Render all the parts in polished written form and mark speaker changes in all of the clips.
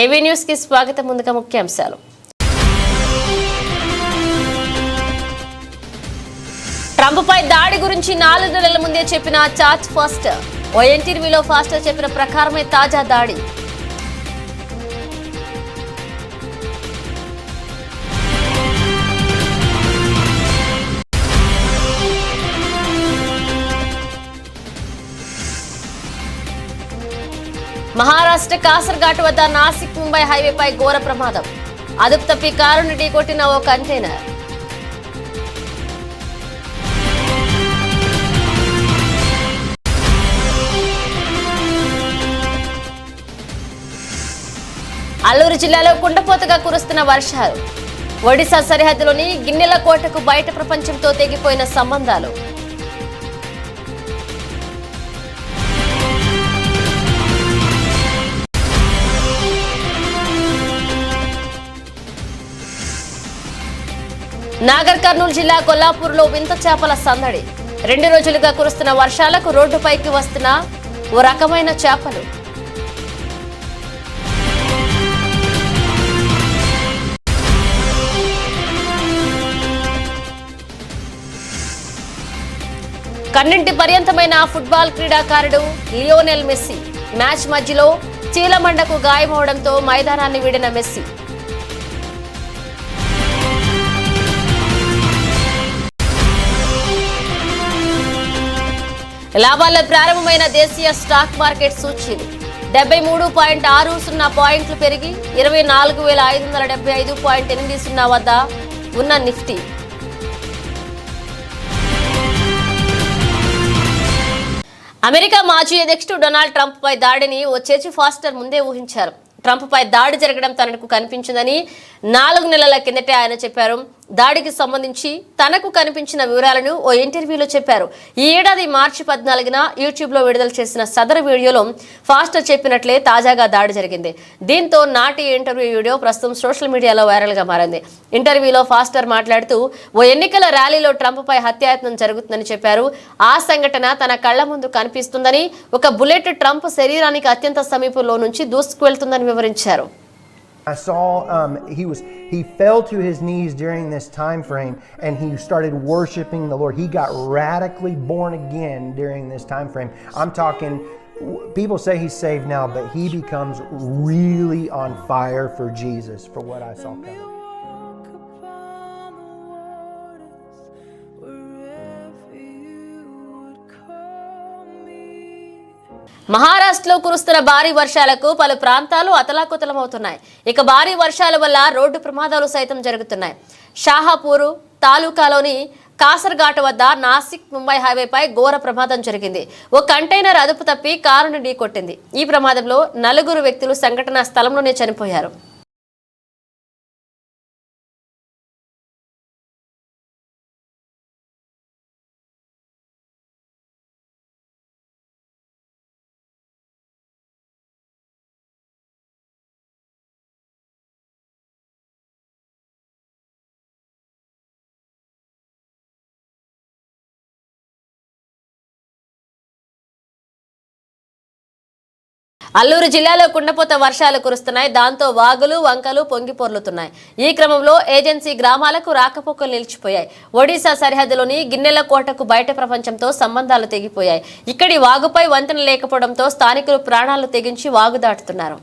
Speaker 1: AV news కి స్వాగతం. ముందుగా ముఖ్యాంశాలు. ట్రంప్ పై దాడి గురించి 4 నెలల ముందే చెప్పిన చార్జ్ ఫాస్టర్. ఓ ఇంటర్వ్యూలో ఫాస్టర్ చెప్పిన ప్రకారమే తాజా దాడి. మహారాష్ట్ర కాసర్ఘాట్ వద్ద నాసిక్ ముంబై హైవేపై ఘోర ప్రమాదం. అదుపు తప్పి కారును ఢీకొట్టిన ఓ కంటైనర్. అల్లూరు జిల్లాలో కుండపోతగా కురుస్తున్న వర్షాలు. ఒడిశా సరిహద్దులోని గిన్నెల కోటకు బయట ప్రపంచంతో తెగిపోయిన సంబంధాలు. నాగర్ కర్నూలు జిల్లా కొల్లాపూర్లో వింత చేపల సందడి. 2 రోజులుగా కురుస్తున్న వర్షాలకు రోడ్డుపైకి వస్తున్న ఓ రకమైన చేపలు. కన్నింటి పర్యంతమైన ఫుట్బాల్ క్రీడాకారుడు లియోనెల్ మెస్సీ మ్యాచ్ మధ్యలో చీలమండకు గాయమవడంతో మైదానాన్ని వీడిన మెస్సీ. లాభాల్లో ప్రారంభమైన దేశీయ స్టాక్ మార్కెట్ సూచీలు 73.60 పాయింట్లు పెరిగి 24,575.80 వద్ద ఉన్న నిఫ్టీ అమెరికా మాజీ అధ్యక్షుడు డొనాల్డ్ ట్రంప్ పై దాడిని ఓ చర్చి ఫాస్టర్ ముందే ఊహించారు. ట్రంప్ పై దాడి జరగడం తనకు కనిపించిందని 4 నెలల కిందటే ఆయన చెప్పారు. దాడికి సంబంధించి తనకు కనిపించిన వివరాలను ఓ ఇంటర్వ్యూలో చెప్పారు. ఈ ఏడాది మార్చి 14న యూట్యూబ్లో విడుదల చేసిన సదరు వీడియోలో ఫాస్టర్ చెప్పినట్లే తాజాగా దాడి జరిగింది. దీంతో నాటి ఇంటర్వ్యూ వీడియో ప్రస్తుతం సోషల్ మీడియాలో వైరల్గా మారింది. ఇంటర్వ్యూలో ఫాస్టర్ మాట్లాడుతూ ఓ ఎన్నికల ర్యాలీలో ట్రంప్ పై హత్యాయత్నం జరుగుతుందని చెప్పారు. ఆ సంఘటన తన కళ్ల ముందు కనిపిస్తుందని, ఒక బుల్లెట్ ట్రంప్ శరీరానికి అత్యంత సమీపంలో నుంచి దూసుకువెళ్తుందని వివరించారు.
Speaker 2: I saw he fell to his knees during this time frame and he started worshiping the Lord. He got radically born again during this time frame. I'm talking, people say he's saved now, but he becomes really on fire for Jesus, for what I saw coming.
Speaker 1: మహారాష్ట్రలో కురుస్తున్న భారీ వర్షాలకు పలు ప్రాంతాలు అతలాకుతలమవుతున్నాయి. ఇక భారీ వర్షాల వల్ల రోడ్డు ప్రమాదాలు సైతం జరుగుతున్నాయి. షాహాపూర్ తాలూకాలోని కాసర్ఘాట్ వద్ద నాసిక్ ముంబై హైవేపై ఘోర ప్రమాదం జరిగింది. ఓ కంటైనర్ అదుపు తప్పి కారును ఢీకొట్టింది. ఈ ప్రమాదంలో 4 వ్యక్తులు సంఘటనా స్థలంలోనే చనిపోయారు. అల్లూరు జిల్లాలో కుండపోత వర్షాలు కురుస్తున్నాయి. దాంతో వాగులు వంకలు పొంగి పొర్లుతున్నాయి. ఈ క్రమంలో ఏజెన్సీ గ్రామాలకు రాకపోకలు నిలిచిపోయాయి. ఒడిశా సరిహద్దులోని గిన్నెల కోటకు బయట ప్రపంచంతో సంబంధాలు తెగిపోయాయి. ఇక్కడి వాగుపై వంతెన లేకపోవడంతో స్థానికులు ప్రాణాలు తెగించి వాగు దాటుతున్నారు.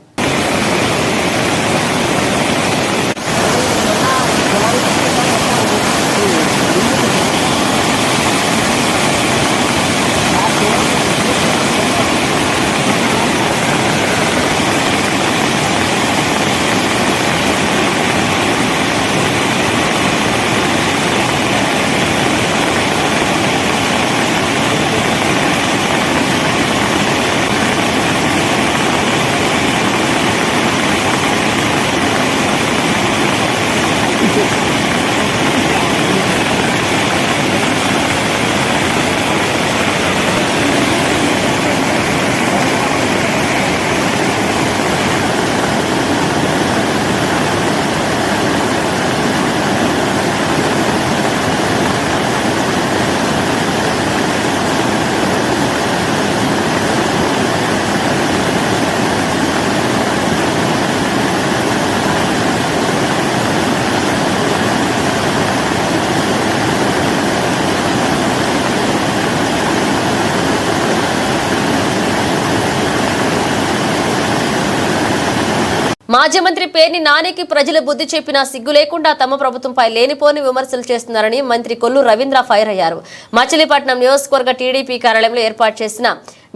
Speaker 1: మాజీ మంత్రి పేర్ని నానికి ప్రజలు బుద్ధి చెప్పినా సిగ్గు లేకుండా తమ ప్రభుత్వంపై లేనిపోని విమర్శలు చేస్తున్నారని మంత్రి కొల్లు రవీంద్ర ఫైర్ అయ్యారు. మచిలీపట్నం నియోజకవర్గ టీడీపీ కార్యాలయంలో ఏర్పాటు చేసిన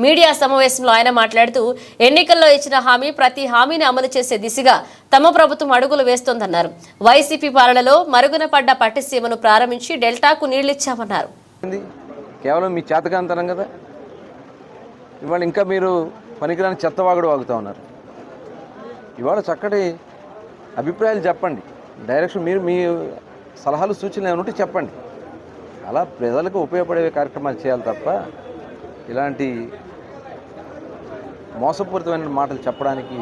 Speaker 1: మీడియా సమావేశంలో ఆయన మాట్లాడుతూ ఎన్నికల్లో ఇచ్చిన హామీ ప్రతి హామీని అమలు చేసే దిశగా తమ ప్రభుత్వం అడుగులు వేస్తోందన్నారు. వైసీపీ పాలనలో మరుగున పడ్డ పట్టిసీమను ప్రారంభించి డెల్టాకు నీళ్లిచ్చామన్నారు.
Speaker 3: కేవలం మీ చేతకాంతనం కదా, ఇవాళ ఇంకా మీరు పనికిరాని చెత్తవాగుడు వాగుతూ ఉన్నారు. ఇవాళ చక్కటి అభిప్రాయాలు చెప్పండి, డైరెక్షన్ మీరు మీ సలహాలు సూచనలు ఏమైనా ఉంటే చెప్పండి. అలా ప్రజలకు ఉపయోగపడే కార్యక్రమాలు చేయాలి తప్ప ఇలాంటి మోసపూరితమైన మాటలు చెప్పడానికి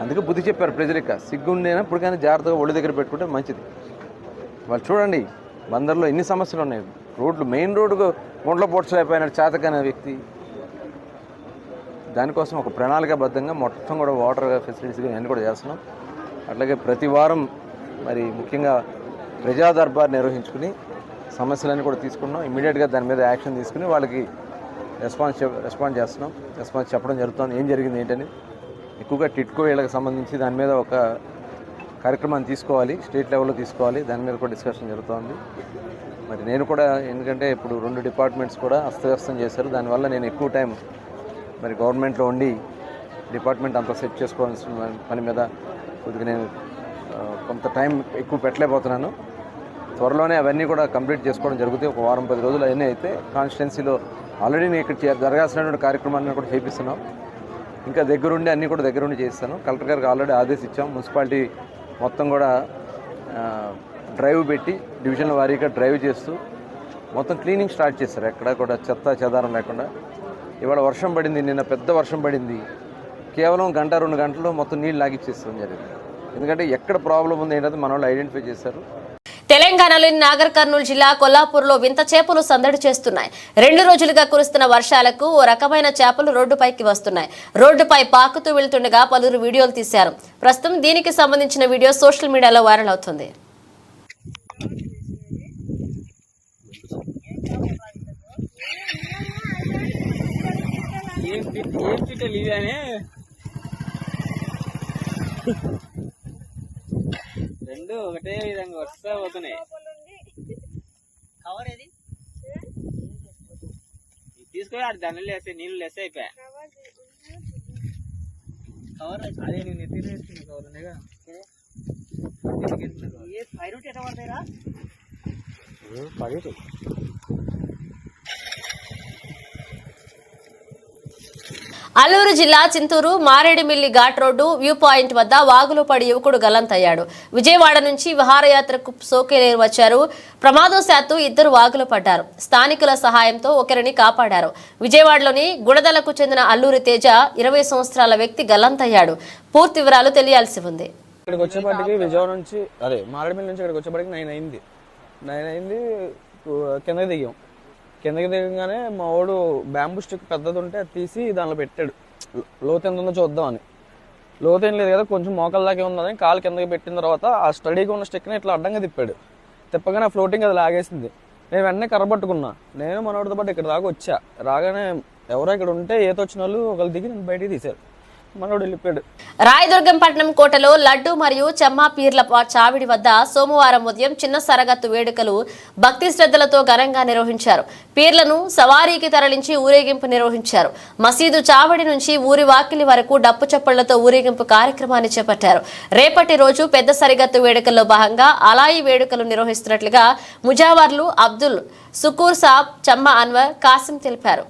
Speaker 3: అందుకే బుద్ధి చెప్పారు ప్రజలకి. సిగ్గుండేనా ఇప్పుడు కానీ జాగ్రత్తగా ఒళ్ళు దగ్గర పెట్టుకుంటే మంచిది. వాళ్ళు చూడండి బందర్లో ఎన్ని సమస్యలు ఉన్నాయి. రోడ్లు మెయిన్ రోడ్డుకు గుండ్ల పోడ్చలేకపోయిన చేతకనే వ్యక్తి. దానికోసం ఒక ప్రణాళికాబద్ధంగా మొత్తం కూడా వాటర్ ఫెసిలిటీస్ అన్నీ కూడా చేస్తున్నాం. అట్లాగే ప్రతి వారం మరి ముఖ్యంగా ప్రజా దర్బార్ నిర్వహించుకుని సమస్యలన్నీ కూడా తీసుకున్నాం. ఇమీడియట్గా దాని మీద యాక్షన్ తీసుకుని వాళ్ళకి రెస్పాండ్ చేస్తున్నాం. రెస్పాన్స్ చెప్పడం జరుగుతుంది, ఏం జరిగింది ఏంటని. ఎక్కువగా టిట్కో వీళ్ళకి సంబంధించి దాని మీద ఒక కార్యక్రమాన్ని తీసుకోవాలి, స్టేట్ లెవెల్లో తీసుకోవాలి. దాని మీద కూడా డిస్కషన్ జరుగుతుంది. మరి నేను కూడా ఎందుకంటే ఇప్పుడు 2 డిపార్ట్మెంట్స్ కూడా అస్తవ్యస్తం చేశారు. దానివల్ల నేను ఎక్కువ టైం మరి గవర్నమెంట్లో ఉండి డిపార్ట్మెంట్ అంతా సెట్ చేసుకోవాల్సిన పని మీద కొద్దిగా నేను కొంత టైం ఎక్కువ పెట్టలేకపోతున్నాను. త్వరలోనే అవన్నీ కూడా కంప్లీట్ చేసుకోవడం జరుగుతాయి. ఒక వారం 10 రోజులు అవన్నీ అయితే కాన్స్టిట్యున్సీలో ఆల్రెడీ నేను ఇక్కడ జరగాల్సినటువంటి కార్యక్రమాన్ని కూడా చేపిస్తున్నాం. ఇంకా దగ్గరుండి అన్నీ కూడా దగ్గరుండి చేస్తాను. కలెక్టర్ గారికి ఆల్రెడీ ఆదేశించాం. మున్సిపాలిటీ మొత్తం కూడా డ్రైవ్ పెట్టి డివిజన్ల వారీగా డ్రైవ్ చేస్తూ మొత్తం క్లీనింగ్ స్టార్ట్ చేశారు. ఎక్కడ కూడా చెత్త చెదారం లేకుండా. ఇవాళ వర్షం పడింది, నిన్న పెద్ద వర్షం పడింది. కేవలం 1-2 గంటల్లో మొత్తం నీళ్ళు లాగిచ్చేస్తాం జరిగింది. ఎందుకంటే ఎక్కడ ప్రాబ్లం ఉంది ఏంటంటే మన వాళ్ళు ఐడెంటిఫై చేశారు.
Speaker 1: తెలంగాణలోని నాగర్ కర్నూలు జిల్లా కొల్లాపూర్లో వింత చేపలు సందడి చేస్తున్నాయి. 2 రోజులుగా కురుస్తున్న వర్షాలకు ఓ రకమైన చేపలు రోడ్డుపైకి వస్తున్నాయి. రోడ్డుపై పాకుతూ వెళ్తుండగా పలువురు వీడియోలు తీశారు. ప్రస్తుతం దీనికి సంబంధించిన వీడియో సోషల్ మీడియాలో వైరల్ అవుతుంది.
Speaker 4: రెండు ఒకటే విధంగా వస్తా పోతున్నాయి. కవర్ ఏది తీసుకొని ఆడు దండలు వేస్తే నీళ్ళు వేస్తే అయిపోయా. కవర్ అదే నేను ఎత్తి వేసుకున్నా కవర్ ఉన్నాయిగా. పై రూట్ ఎట్లా పడతాయిరా? పడేటి
Speaker 1: అల్లూరు జిల్లా Chinturu Maredumilli ghat road view point వద్ద వాగులో పడి యువకుడు గల్లంతయ్యాడు. విజయవాడ నుంచి విహారయాత్రకు సోకేలేరు వచ్చారు. ప్రమాదవశాత్తు 2 వాగులో పడ్డారు. స్థానికుల సహాయంతో ఒకరిని కాపాడారు. విజయవాడలోని గుడదలకు చెందిన అల్లూరి తేజ 20 సంవత్సరాల వ్యక్తి గల్లంతయ్యాడు. పూర్తి వివరాలు తెలియాల్సి ఉంది.
Speaker 5: ఇక్కడికి వచ్చేపాటికి విజయవాడ నుంచి మారేడుమిల్లి నుంచి ఇక్కడికి వచ్చేపాటికి 9 అయింది. కిందకి దిగాం. కిందకి దిగగానే మా వాడు బ్యాంబూ స్టిక్ పెద్దది ఉంటే అది తీసి దానిలో పెట్టాడు. లోతు ఎంత ఉందో చూద్దామని. లోతు ఏం లేదు కదా, కొంచెం మోకాల దాకా ఉందని కాలు కిందకి పెట్టిన తర్వాత ఆ స్టడీగా ఉన్న స్టిక్ని ఇట్లా అడ్డంగా తిప్పాడు. తిప్పగానే ఫ్లోటింగ్ అది లాగేసింది. నేను వెంటనే కర్ర పట్టుకున్నా. నేను మనోడితో పాటు ఇక్కడ దాకా వచ్చా. రాగానే ఎవరో ఇక్కడ ఉంటే ఈత వచ్చిన వాళ్ళు ఒకళ్ళు దిగి నేను బయటికి తీశారు. మనోడు వెళ్ళిపోయాడు.
Speaker 1: రాయదుర్గంపట్నం కోటలో లడ్డు మరియు చెమ్మా పీర్ల చావిడి వద్ద సోమవారం ఉదయం చిన్న సరగత్తు వేడుకలు భక్తి శ్రద్ధలతో ఘనంగా నిర్వహించారు. పీర్లను సవారీకి తరలించి ఊరేగింపు నిర్వహించారు. మసీదు చావిడి నుంచి ఊరి వాకిలి వరకు డప్పు చప్పళ్లతో ఊరేగింపు కార్యక్రమాన్ని చేపట్టారు. రేపటి రోజు పెద్ద సరిగత్తు వేడుకల్లో భాగంగా అలాయి వేడుకలు నిర్వహిస్తున్నట్లుగా ముజావర్లు అబ్దుల్ సుకూర్ సాబ్, చమ్మా అన్వర్, కాసిం తెలిపారు.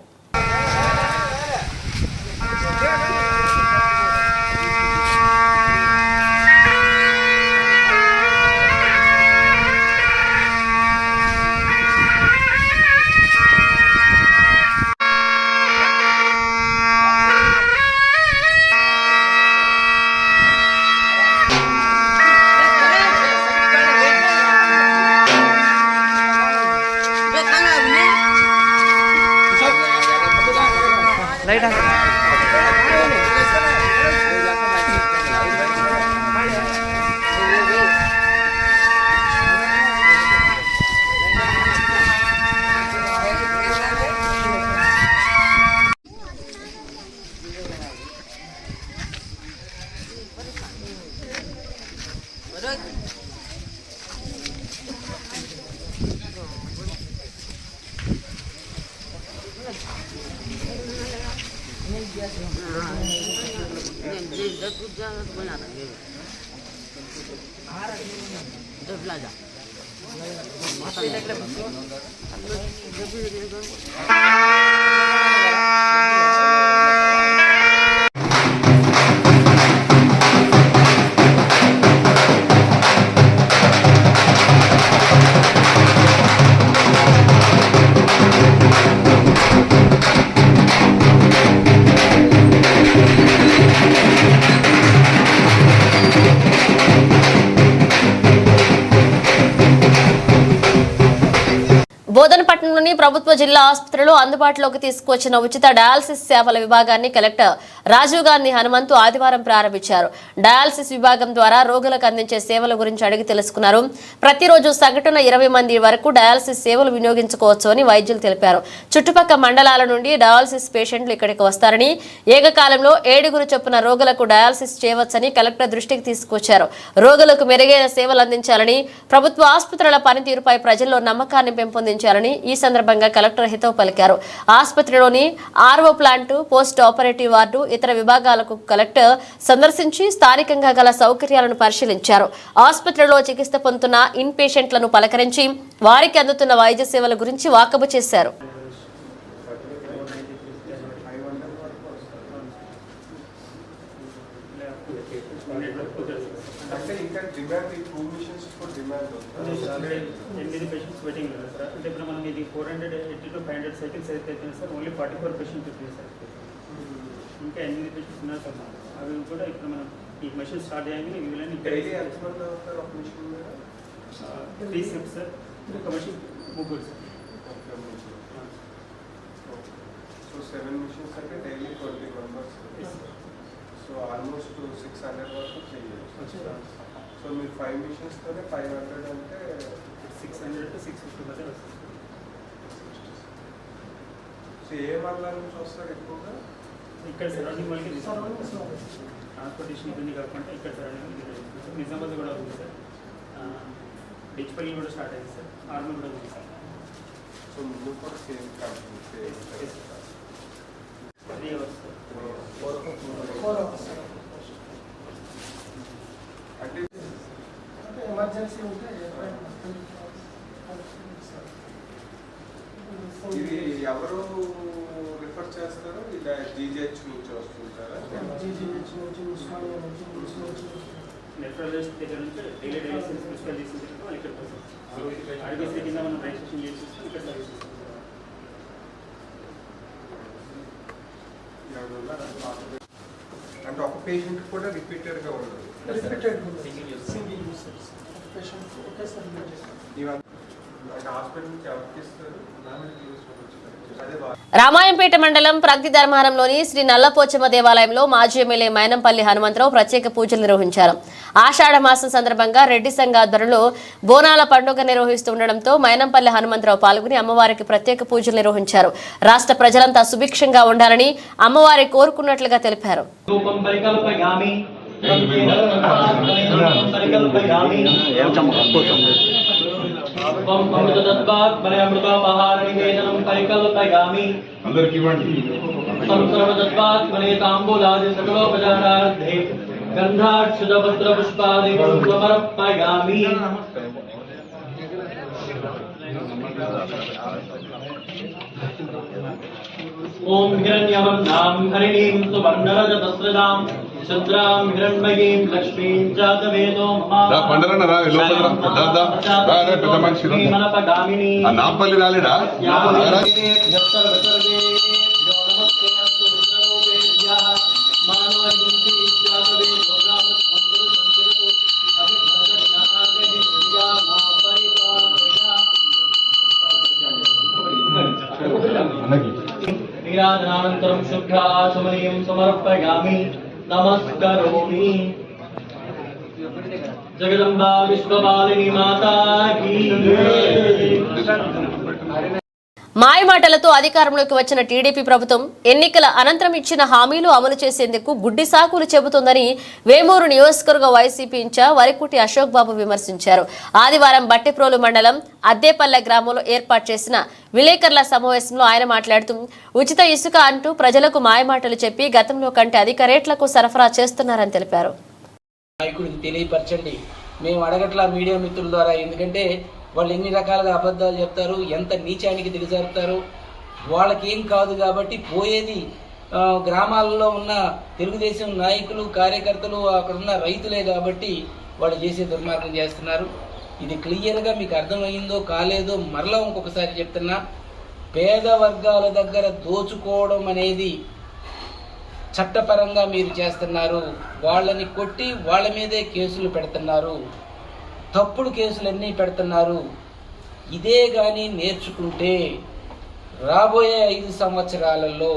Speaker 1: బోధనపట్నంలోని ప్రభుత్వ జిల్లా ఆసుపత్రిలో అందుబాటులోకి తీసుకువచ్చిన ఉచిత డయాలసిస్ సేవల విభాగాన్ని కలెక్టర్ రాజీవ్ గాంధీ హనుమంతు ఆదివారం ప్రారంభించారు. డయాలసిస్ విభాగం ద్వారా రోగులకు అందించే సేవల గురించి అడిగి తెలుసుకున్నారు. ప్రతిరోజు సగటున 20 మంది వరకు డయాలసిస్ సేవలు వినియోగించుకోవచ్చు అని వైద్యులు తెలిపారు. చుట్టుపక్కల మండలాల నుండి డయాలసిస్ పేషెంట్లు ఇక్కడికి వస్తారని, ఏకకాలంలో 7 చొప్పున రోగులకు డయాలసిస్ చేయవచ్చని కలెక్టర్ దృష్టికి తీసుకొచ్చారు. రోగులకు మెరుగైన సేవలు అందించాలని, ప్రభుత్వ ఆసుపత్రుల పనితీరుపై ప్రజల్లో నమ్మకాన్ని పెంపొందించాలని ఈ సందర్భంగా కలెక్టర్ హితవు పలికారు. ఆసుపత్రిలోని RO plant, post operative ward, ఇతర విభాగాలకు కలెక్టర్ సందర్శించి స్థానికంగా గల సౌకర్యాలను పరిశీలించారు. ఆసుపత్రిలో చికిత్స పొందుతున్న ఇన్ పేషెంట్లను పలకరించి వారికి అందుతున్న వైద్య సేవల గురించి వాకబు చేశారు.
Speaker 6: పేషెంట్స్ వెయిటింగ్ లేదు సార్. అంటే ఇప్పుడు మనం ఇది 480 to 500 సైకిల్స్ అయితే సార్ ఓన్లీ 44 పేషెంట్స్ ఉంది సార్. ఇంకా 8 పేషెంట్స్ ఉన్నారు సార్. అవి కూడా ఇప్పుడు మనం ఈ మెషిన్ స్టార్ట్ అయ్యాక వీళ్ళని 3 షిఫ్ట్స్ సార్. ఒక మెషిన్ 3 సార్.
Speaker 7: సో 7 machines అంటే డైలీ 20 members. సో ఆల్మోస్ట్ 600 వరకు చేయాలి. సో మీరు 5 machines తోనే 500 అంటే
Speaker 6: 600 to 650 మధ్య వస్తుంది.
Speaker 7: సో ఏ మండలం నుంచి వస్తారు ఎక్కువగా?
Speaker 6: ఇక్కడ సరౌండింగ్ వాళ్ళకి ట్రాన్స్పోర్టేషన్ ఇబ్బంది కాకుండా ఇక్కడ సరౌండింగ్ నిజామాబాద్ కూడా ఉంది సార్. డిచ్పల్లి కూడా స్టార్ట్ అయింది సార్. ఆర్మీ కూడా ఉంది సార్.
Speaker 7: సో ముందు కూడా same company
Speaker 6: 3 hours sir.
Speaker 7: 4 hours. అంటే
Speaker 8: ఎమర్జెన్సీ ఉంటే
Speaker 7: ఇది ఎవరు రిఫర్ చేస్తారో? ఇలా జీజీహెచ్ నుంచి వస్తుంటారా?
Speaker 8: జీజీహెచ్ నుంచి, ఉస్మానియా నుంచి,
Speaker 6: నెట్రాలజిస్ట్ దగ్గర నుంచి డైలీ డయాలసిస్ ప్రిస్క్రైబ్ చేసిన తర్వాత ఇక్కడికి వస్తాం. ఆర్బీసీ కింద మనం రిజిస్ట్రేషన్ చేసి ఇక్కడ సర్వీస్ ఇస్తాం.
Speaker 7: అంటే ఒక పేషెంట్ కూడా రిపీటెడ్గా ఉండదు.
Speaker 8: సింగిల్ యూస్ పేషెంట్ ఒకేసారి
Speaker 7: అంటే హాస్పిటల్ నుంచి ఎవరికి ఇస్తారు?
Speaker 1: రామాయంపేట మండలం ప్రగతి ధర్మారంలోని శ్రీ నల్లపోచమ్మ దేవాలయంలో మాజీ ఎమ్మెల్యే మైనంపల్లి హనుమంతరావు ప్రత్యేక పూజలు నిర్వహించారు. ఆషాఢ మాసం సందర్భంగా రెడ్డి సంఘ ఆధ్వర్యంలో బోనాల పండుగ నిర్వహిస్తుండటంతో మైనంపల్లి హనుమంతరావు పాల్గొని అమ్మవారికి ప్రత్యేక పూజలు నిర్వహించారు. రాష్ట్ర ప్రజలంతా సుభిక్షంగా ఉండాలని అమ్మవారి కోరుకున్నట్లుగా తెలిపారు.
Speaker 9: అందరికి ఇవ్వండి.
Speaker 10: ఓం హిరణ్యవర్ణాం హరిణీం సువర్ణరజతస్రదాం చంద్రాం హిరణ్మయీం లక్ష్మీం జాతవేదో
Speaker 9: పెద్ద మనిషి నాంపల్లి రాలేడా?
Speaker 10: నీరాజనానంతరం శుభ్రాచమనీయం సమర్పయామి నమస్కరోమి. జగదంబా విశ్వపాలిని మాతా కీ.
Speaker 1: మాయమాటలతో అధికారంలోకి వచ్చిన టీడీపీ ప్రభుత్వం ఎన్నికల అనంతరం ఇచ్చిన హామీలు అమలు చేసేందుకు గుడ్డి సాకులు చెబుతోందని వేమూరు నియోజకవర్గ వైసీపీ ఇన్ఛార్జ్ వరికుటి అశోక్ బాబు విమర్శించారు. ఆదివారం బట్టిప్రోలు మండలం అద్దేపల్లె గ్రామంలో ఏర్పాటు చేసిన విలేకరుల సమావేశంలో ఆయన మాట్లాడుతూ ఉచిత ఇసుక అంటూ ప్రజలకు మాయమాటలు చెప్పి గతంలో కంటే అధిక రేట్లకు సరఫరా చేస్తున్నారని తెలిపారు.
Speaker 11: నాయకుడికి తెలియపరచండి, మేము అడగట్లా మీడియా మిత్రుల ద్వారా, ఎందుకంటే వాళ్ళు ఎన్ని రకాలుగా అబద్ధాలు చెప్తారు, ఎంత నీచానికి దిగజారుతారు, వాళ్ళకి ఏం కాదు కాబట్టి పోయేది గ్రామాలలో ఉన్న తెలుగుదేశం నాయకులు కార్యకర్తలు అక్కడ ఉన్న రైతులే కాబట్టి వాళ్ళు చేసే దుర్మార్గం చేస్తున్నారు. ఇది క్లియర్గా మీకు అర్థమైందో కాలేదో మరలా ఇంకొకసారి చెప్తున్నా, పేద వర్గాల దగ్గర దోచుకోవడం అనేది చట్టపరంగా మీరు చేస్తున్నారు. వాళ్ళని కొట్టి వాళ్ళ మీదే కేసులు పెడుతున్నారు, తప్పుడు కేసులన్నీ పెడుతున్నారు. ఇదే కానీ నేర్చుకుంటే రాబోయే 5 సంవత్సరాలలో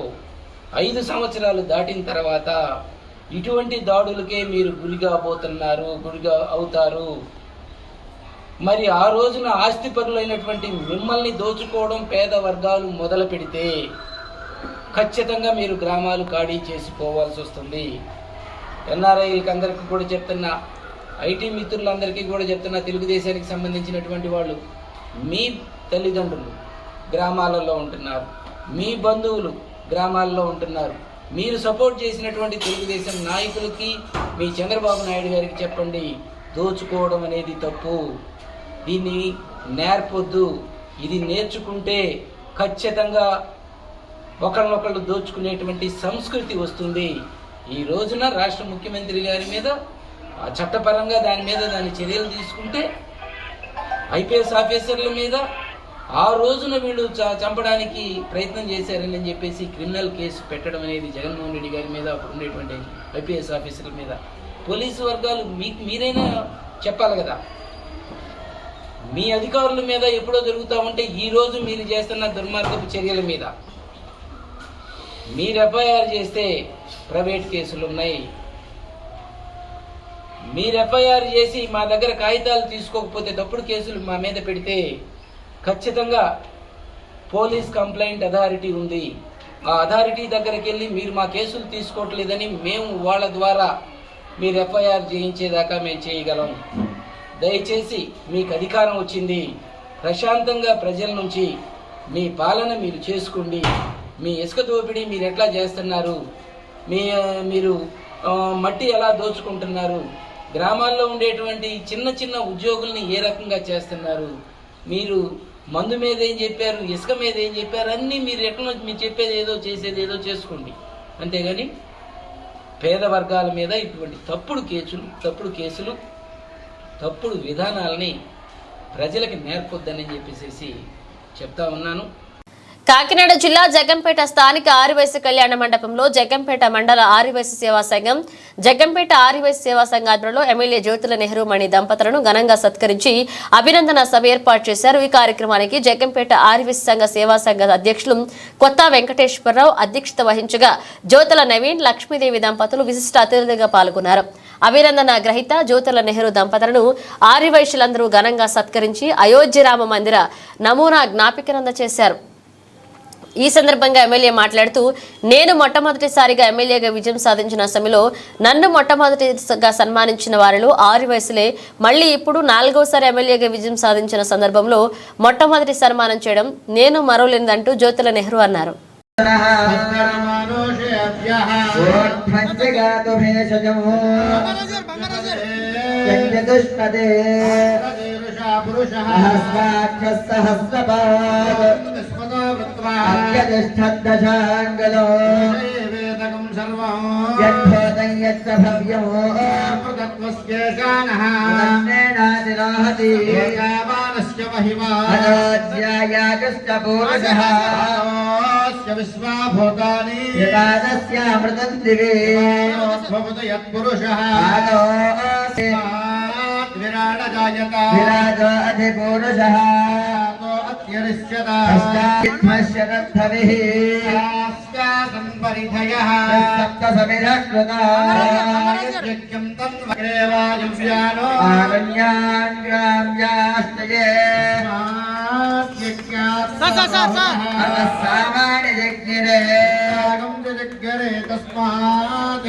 Speaker 11: 5 సంవత్సరాలు దాటిన తర్వాత ఇటువంటి దాడులకే మీరు గురిగా అవుతారు. మరి ఆ రోజున ఆస్తిపరులైనటువంటి మిమ్మల్ని దోచుకోవడం పేద వర్గాలు మొదలు పెడితే ఖచ్చితంగా మీరు గ్రామాలు ఖాళీ చేసుకోవాల్సి వస్తుంది. ఎన్ఆర్ఐలకి అందరికీ కూడా చెప్తున్నా, ఐటీ మిత్రులందరికీ కూడా చెప్తున్నా, తెలుగుదేశానికి సంబంధించినటువంటి వాళ్ళు మీ తల్లిదండ్రులు గ్రామాలలో ఉంటున్నారు, మీ బంధువులు గ్రామాల్లో ఉంటున్నారు. మీరు సపోర్ట్ చేసినటువంటి తెలుగుదేశం నాయకులకి, మీ చంద్రబాబు నాయుడు గారికి చెప్పండి, దోచుకోవడం అనేది తప్పు, దీన్ని నేర్పొద్దు. ఇది నేర్చుకుంటే ఖచ్చితంగా ఒకళ్ళనొకళ్ళు దోచుకునేటువంటి సంస్కృతి వస్తుంది. ఈ రోజున రాష్ట్ర ముఖ్యమంత్రి గారి మీద చట్టపరంగా దాని చర్యలు తీసుకుంటే ఐపీఎస్ ఆఫీసర్ల మీద ఆ రోజున వీళ్ళు చంపడానికి ప్రయత్నం చేశారని చెప్పేసి క్రిమినల్ కేసు పెట్టడం అనేది జగన్మోహన్ రెడ్డి గారి మీద, అప్పుడు ఉండేటువంటి ఐపీఎస్ ఆఫీసర్ల మీద పోలీసు వర్గాలు మీరైనా చెప్పాలి కదా. మీ అధికారుల మీద ఎప్పుడో జరుగుతూ ఉంటే ఈ రోజు మీరు చేస్తున్న దుర్మార్గపు చర్యల మీద మీరు ఎఫ్ఐఆర్ చేస్తే ప్రైవేట్ కేసులు ఉన్నాయి. మీరు ఎఫ్ఐఆర్ చేసి మా దగ్గర కాగితాలు తీసుకోకపోతే తప్పుడు కేసులు మా మీద పెడితే ఖచ్చితంగా పోలీస్ కంప్లైంట్ అథారిటీ ఉంది. ఆ అథారిటీ దగ్గరికి వెళ్ళి మీరు మా కేసులు తీసుకోవట్లేదని మేము వాళ్ళ ద్వారా మీరు ఎఫ్ఐఆర్ చేయించేదాకా మేము చేయగలం. దయచేసి మీకు అధికారం వచ్చింది, ప్రశాంతంగా ప్రజల నుంచి మీ పాలన మీరు చేసుకోండి. మీ ఇసుక దోపిడీ మీరు ఎట్లా చేస్తున్నారు, మీరు మట్టి ఎలా దోచుకుంటున్నారు, గ్రామాల్లో ఉండేటువంటి చిన్న చిన్న ఉద్యోగుల్ని ఏ రకంగా చేస్తున్నారు, మీరు మందు మీద ఏం చెప్పారు, ఇసుక మీద ఏం చెప్పారు, అన్నీ మీరు ఎట్లా మీరు చెప్పేది ఏదో చేసేది ఏదో చేసుకోండి. అంతేగాని పేద వర్గాల మీద ఇటువంటి తప్పుడు కేసులు తప్పుడు విధానాలని ప్రజలకు నేర్పొద్దని చెప్పేసి చెప్తా ఉన్నాను.
Speaker 1: కాకినాడ జిల్లా జగ్గంపేట స్థానిక ఆర్యవైశ్య కళ్యాణ మండపంలో జగ్గంపేట మండల ఆర్యవైశ్య సేవా సంఘం, జగ్గంపేట ఆర్యవైశ్య సేవా సంఘ ఆధ్వర్యంలో ఎమ్మెల్యే జ్యోతుల నెహ్రూ మణి దంపతులను ఘనంగా సత్కరించి అభినందన సభ ఏర్పాటు చేశారు. ఈ కార్యక్రమానికి జగ్గంపేట ఆర్యవైశ్య సంఘ సేవా సంఘ అధ్యక్షులు కొత్త వెంకటేశ్వరరావు అధ్యక్షత వహించగా జ్యోతుల నవీన్, లక్ష్మీదేవి దంపతులు విశిష్ట అతిథులుగా పాల్గొన్నారు. అభినందన గ్రహీత జ్యోతుల నెహ్రూ దంపతులను ఆర్యవైశ్యులందరూ ఘనంగా సత్కరించి అయోధ్య రామ మందిర నమూనా జ్ఞాపికనంద చేశారు. ఈ సందర్భంగా ఎమ్మెల్యే మాట్లాడుతూ, నేను మొట్టమొదటిసారిగా ఎమ్మెల్యేగా విజయం సాధించిన సమయంలో నన్ను మొట్టమొదటిగా సన్మానించిన వారిలో ఆర్యవైశ్యులే. మళ్లీ ఇప్పుడు 4వసారి ఎమ్మెల్యేగా విజయం సాధించిన సందర్భంలో మొట్టమొదటి సన్మానం చేయడం నేను మరోలేదంటూ జ్యోతుల నెహ్రూ అన్నారు.
Speaker 12: అత్యతిష్టద్దశాంగలో యద్భూతం యచ్చ భవ్యం తన్నేనాదిరోహతి అయోధ్యాయాగశ్చ పూర్వశః విశ్వాభూతాని యదాదస్యామృతం దివే యత్పురుషః విరాజో అధిపురుషః ఆరణ్యాన్యాస్తయే सामान्य जग्निरे
Speaker 8: तस्मात्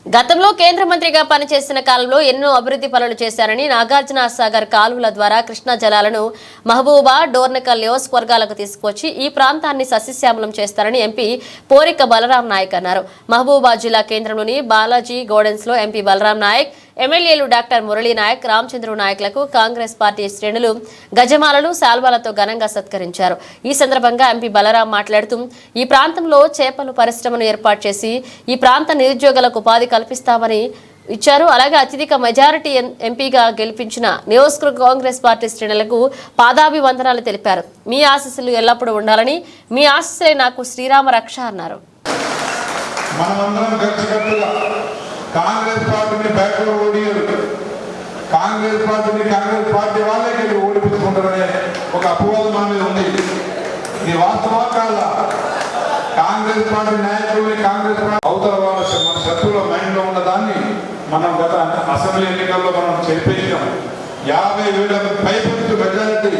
Speaker 1: గతంలో కేంద్ర మంత్రిగా పనిచేసిన కాలంలో ఎన్నో అభివృద్ధి పనులు చేశారని నాగార్జున సాగర్ కాలువల ద్వారా కృష్ణా జలాలను మహబూబా డోర్నకల్ నియోజకవర్గాలకు తీసుకొచ్చి ఈ ప్రాంతాన్ని సస్యశ్యామలం చేస్తారని ఎంపీ పోరిక బలరాం నాయక్ అన్నారు. మహబూబా జిల్లా కేంద్రంలోని బాలాజీ గోడెన్స్ లో ఎంపీ బలరాం నాయక్, ఎమ్మెల్యేలు డాక్టర్ మురళీ నాయక్, రామచంద్ర నాయకులకు కాంగ్రెస్ పార్టీ శ్రేణులు గజమాలలు, శాల్వాలతో ఘనంగా సత్కరించారు. ఈ సందర్భంగా ఎంపీ బలరాం మాట్లాడుతూ ఈ ప్రాంతంలో చేపల పరిశ్రమను ఏర్పాటు చేసి ఈ ప్రాంత నిరుద్యోగులకు ఉపాధి కల్పిస్తామని ఇచ్చారు. అలాగే అత్యధిక మెజారిటీ ఎంపీగా గెలిపించిన నియోజకవర్గ కాంగ్రెస్ పార్టీ శ్రేణులకు పాదాభివందనాలు తెలిపారు. మీ ఆశీస్సులు ఎల్లప్పుడూ ఉండాలని, మీ ఆశీస్సులే నాకు శ్రీరామ రక్ష అన్నారు.
Speaker 9: కాంగ్రెస్ పార్టీని బ్యాక్లో ఓడియారు, కాంగ్రెస్ పార్టీ వాళ్ళే ఓడిపించుకుంటారనే ఒక అపవాదం మన మీద ఉంది. ఇది వాస్తవా కాదా? కాంగ్రెస్ పార్టీ నాయకులని కాంగ్రెస్ పార్టీ అవతల వాళ్ళ మన శత్రువుల మైండ్లో ఉన్న దాన్ని మనం గత అసెంబ్లీ ఎన్నికల్లో మనం చెప్పేసినాం. 50,000 పైపొచ్చు మెజారిటీ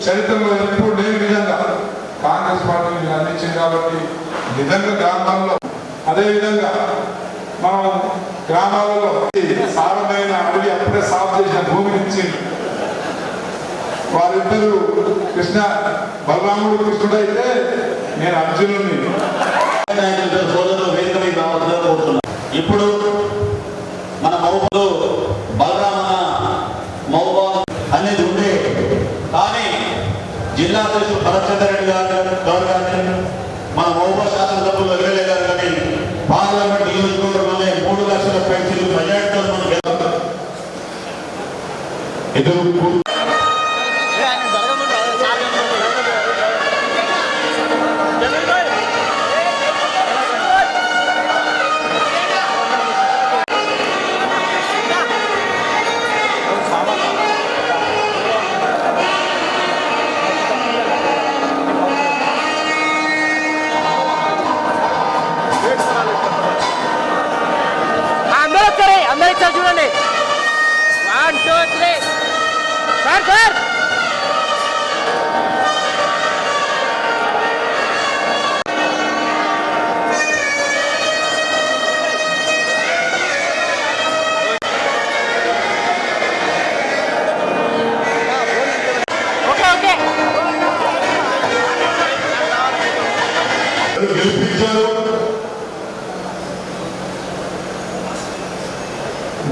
Speaker 9: చరిత్రలో ఎప్పుడు లేని విధంగా కాంగ్రెస్ పార్టీ అందించింది. కాబట్టి నిజంగా గ్రామాల్లో అదేవిధంగా మనం గ్రామాలలో సారమైన అడవి అప్పుడే సాగు చేసిన భూమి నుంచి వారిద్దరూ బలరాముడు కృష్ణుడు అయితే నేను అర్జునుడిని.
Speaker 13: ఇప్పుడు మన మౌబాలో బలరామన మౌబా అనేది ఉండే, కానీ జిల్లా అధ్యక్షుడు భరత్చంద్ర రెడ్డి గారు కానీ మన మౌబా శాసనసభ్యులు ఎమ్మెల్యే గారు కానీ పార్లమెంట్ నియోజకవర్గంలోనే 3 లక్షల పెన్షన్లు మెజార్టీతో మనం ఎదురు
Speaker 4: చూడండి. 1 2 3 సార్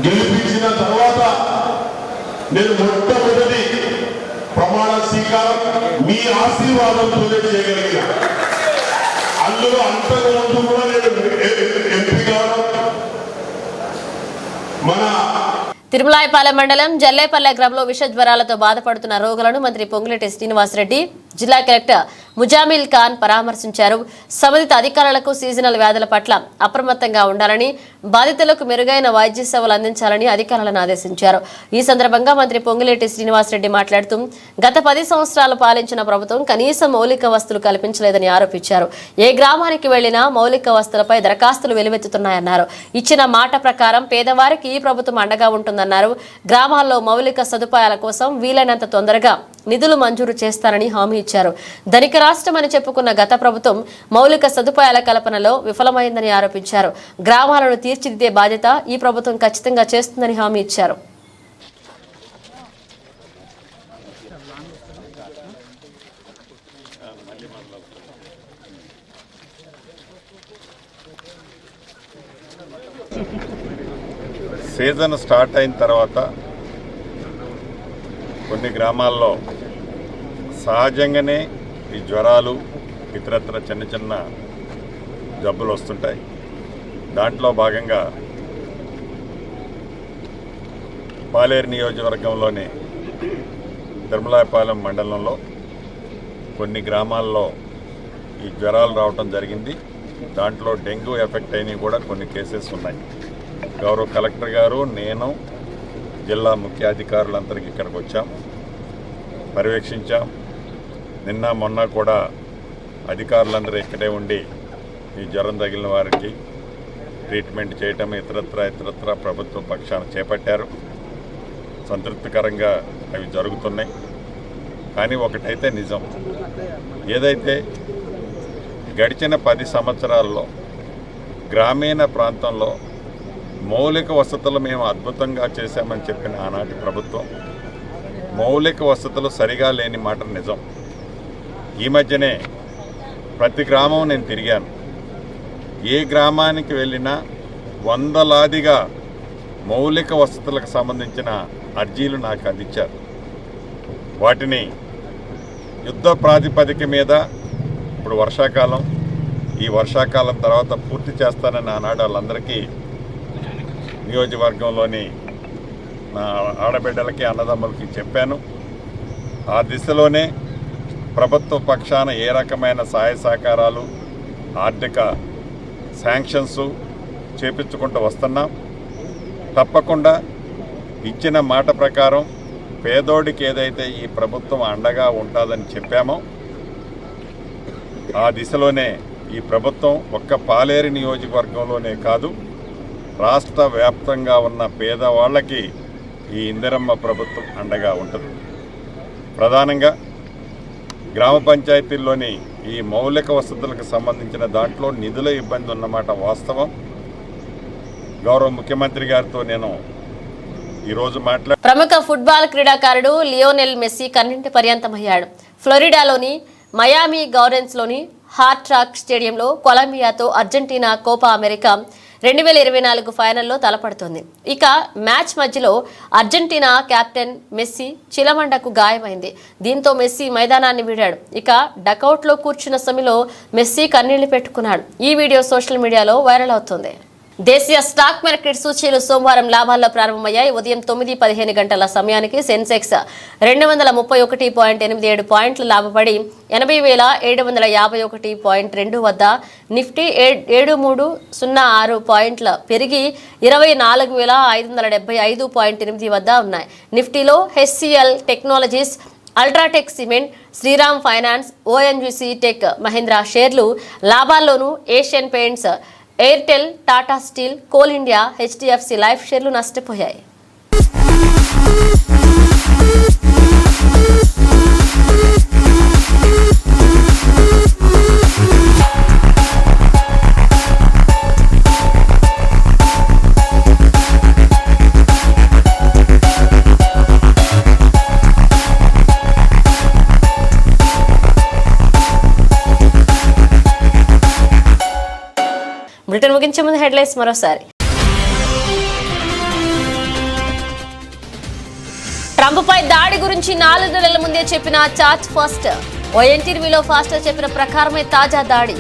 Speaker 9: గెలిపించిన తర్వాత నేను మొట్టమొదటి ప్రమాణ స్వీకారం మీ ఆశీర్వాదంతోనే చేయగలిగిన. అందులో అంతకుముందు కూడా నేను ఎంపీ కావడం మన
Speaker 1: తిరుమలాయపాలెం మండలం జల్లేపల్లె గ్రామంలో విష జ్వరాలతో బాధపడుతున్న రోగులను మంత్రి పొంగులేటి శ్రీనివాసరెడ్డి, జిల్లా కలెక్టర్ ముజామిల్ ఖాన్ పరామర్శించారు. సంబంధిత అధికారులకు సీజనల్ వ్యాధుల పట్ల అప్రమత్తంగా ఉండాలని, బాధితులకు మెరుగైన వైద్య సేవలు అందించాలని అధికారులను ఆదేశించారు. ఈ సందర్భంగా మంత్రి పొంగులేటి శ్రీనివాసరెడ్డి మాట్లాడుతూ గత 10 సంవత్సరాలు పాలించిన ప్రభుత్వం కనీస మౌలిక వస్తువులు కల్పించలేదని ఆరోపించారు. ఏ గ్రామానికి వెళ్లినా మౌలిక వస్తువులపై దరఖాస్తులు వెలువెత్తుతున్నాయన్నారు. ఇచ్చిన మాట ప్రకారం పేదవారికి ఈ ప్రభుత్వం అండగా ఉంటుందన్నారు. గ్రామాల్లో మౌలిక సదుపాయాల కోసం వీలైనంత తొందరగా నిధులు మంజూరు చేస్తారని హామీ ఇచ్చారు. ధనిక రాష్ట్రం అని చెప్పుకున్న గత ప్రభుత్వం మౌలిక సదుపాయాల కల్పనలో విఫలమైందని ఆరోపించారు. గ్రామాలను తీర్చిదిద్దే బాధ్యత ఈ ప్రభుత్వం ఖచ్చితంగా చేస్తుందని హామీ ఇచ్చారు.
Speaker 9: సీజన్ స్టార్ట్ అయిన తర్వాత కొన్ని గ్రామాల్లో సహజంగానే ఈ జ్వరాలు ఇతరత్ర చిన్న చిన్న జబ్బులు వస్తుంటాయి. దాంట్లో భాగంగా పాలేరు నియోజకవర్గంలోని తిరుమలాయపాలెం మండలంలో కొన్ని గ్రామాల్లో ఈ జ్వరాలు రావటం జరిగింది. దాంట్లో డెంగ్యూ ఎఫెక్ట్ అయినవి కూడా కొన్ని కేసెస్ ఉన్నాయి. గౌరవ కలెక్టర్ గారు, నేను, జిల్లా ముఖ్య అధికారులందరికీ ఇక్కడికి వచ్చాం, పర్యవేక్షించాం. నిన్న మొన్న కూడా అధికారులందరూ ఇక్కడే ఉండి
Speaker 14: ఈ జ్వరం తగిలిన వారికి ట్రీట్మెంట్ చేయటం ఇతరత్ర ప్రభుత్వ పక్షాన చేపట్టారు. సంతృప్తికరంగా అవి జరుగుతున్నాయి. కానీ ఒకటైతే నిజం, ఏదైతే గడిచిన 10 సంవత్సరాల్లో గ్రామీణ ప్రాంతంలో మౌలిక వసతులు మేము అద్భుతంగా చేశామని చెప్పిన ఆనాటి ప్రభుత్వం మౌలిక వసతులు సరిగా లేని మాట నిజం. ఈ మధ్యనే ప్రతి గ్రామం నేను తిరిగాను. ఏ గ్రామానికి వెళ్ళినా వందలాదిగా మౌలిక వసతులకు సంబంధించిన అర్జీలు నాకు అందించారు. వాటిని యుద్ధ ప్రాతిపదిక మీద ఇప్పుడు వర్షాకాలం, ఈ వర్షాకాలం తర్వాత పూర్తి చేస్తానని ఆనాడు వాళ్ళందరికీ నియోజకవర్గంలోని నా ఆడబిడ్డలకి అన్నదమ్ములకి చెప్పాను. ఆ దిశలోనే ప్రభుత్వ పక్షాన ఏ రకమైన సహాయ సహకారాలు, ఆర్థిక శాంక్షన్స్ చేపించుకుంటూ వస్తున్నాం. తప్పకుండా ఇచ్చిన మాట ప్రకారం పేదోడికి ఏదైతే ఈ ప్రభుత్వం అండగా ఉంటుందని చెప్పామో ఆ దిశలోనే ఈ ప్రభుత్వం ఒక్క పాలేరు నియోజకవర్గంలోనే కాదు, రాష్ట్ర వ్యాప్తంగా ఉన్న పేదవాళ్ళకి ఈ ఇందిరమ్మ ప్రభుత్వం అండగా ఉంటుంది. ప్రధానంగా గ్రామ పంచాయతీల్లోని ఈ మౌలిక వసతులకు సంబంధించిన దాంట్లో నిధుల ఇబ్బంది ఉన్నమాట వాస్తవం. గౌరవ ముఖ్యమంత్రి గారితో నేను ఈరోజు
Speaker 1: ప్రముఖ ఫుట్బాల్ క్రీడాకారుడు లియోనెల్ మెస్సీ కన్నింటి పర్యంతమయ్యాడు. ఫ్లోరిడాలోని మయామి గౌరెన్స్లోని హార్డ్ రాక్ స్టేడియంలో కొలంబియాతో అర్జెంటీనా కోపా అమెరికా 2024 ఫైనల్లో తలపడుతోంది. ఇక మ్యాచ్ మధ్యలో అర్జెంటీనా కెప్టెన్ మెస్సీ చిలమండకు గాయమైంది. దీంతో మెస్సీ మైదానాన్ని వీడాడు. ఇక డకౌట్లో కూర్చున్న సమయంలో మెస్సీ కన్నీళ్లు పెట్టుకున్నాడు. ఈ వీడియో సోషల్ మీడియాలో వైరల్ అవుతుంది. దేశీయ స్టాక్ మార్కెట్ సూచీలు సోమవారం లాభాల్లో ప్రారంభమయ్యాయి. ఉదయం 9:15 గంటల సమయానికి సెన్సెక్స్ 231.87 పాయింట్లు లాభపడి 80,751.2 వద్ద, నిఫ్టీ 7306 పాయింట్ల పెరిగి 24,575.8 వద్ద ఉన్నాయి. నిఫ్టీలో HCL technologies, UltraTech cement, Shriram finance, ONGC tech Mahindra షేర్లు లాభాల్లోనూ Asian paints, Airtel, Tata steel, coal India, HDFC life షేర్లు నష్టపోయాయి. బ్రిటన్ ముగించే ముందు హెడ్లైన్స్ మరోసారి. ట్రంప్ పై దాడి గురించి 4 నెలల ముందే చెప్పిన చార్జ్ ఫాస్టర్. ఓ ఇంటర్వ్యూలో ఫాస్టర్ చెప్పిన ప్రకారమే తాజా దాడి.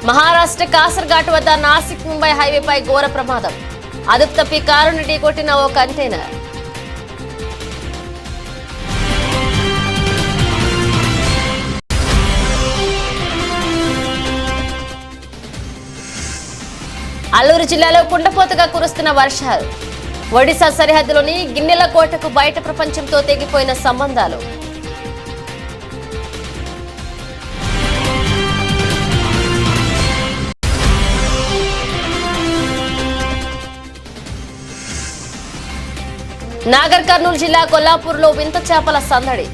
Speaker 1: మహారాష్ట్ర కాసర్ఘాట్ వద్ద నాసిక్ ముంబై హైవేపై ఘోర ప్రమాదం. అదుపు తప్పి కారును ఢీకొట్టిన ఓ కంటైనర్. అల్లూరు జిల్లాలో కుండపోతగా కురుస్తున్న వర్షాలు. ఒడిశా సరిహద్దులోని గిన్నెల కోటకు బయట ప్రపంచంతో తెగిపోయిన సంబంధాలు. నాగర్ కర్నూలు జిల్లా కొల్లాపూర్లో వింత చేపల సందడి.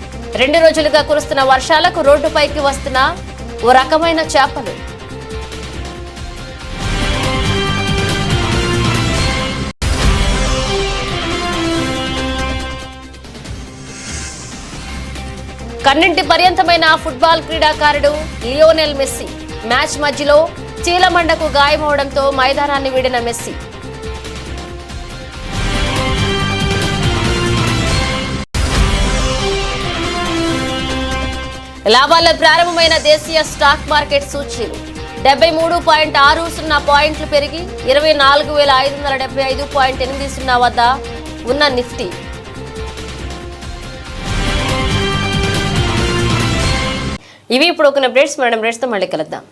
Speaker 1: 2 రోజులుగా కురుస్తున్న వర్షాలకు రోడ్డుపైకి వస్తున్న ఓ రకమైన చేపలు. కన్నింటి పర్యంతమైన ఫుట్బాల్ క్రీడాకారుడు లియోనెల్ మెస్సీ మ్యాచ్ మధ్యలో చీలమండకు గాయమవడంతో మైదానాన్ని వీడిన మెస్సీ. లాభాల్లో ప్రారంభమైన దేశీయ స్టాక్ మార్కెట్ సూచీలు 73.60 పాయింట్లు పెరిగి 24,575.80 వద్ద ఉన్న నిఫ్టీ ఇవి ఇప్పుడు ఒక అప్డేట్స్. మేడం అప్డేట్స్తో మళ్ళీ కలుద్దాం.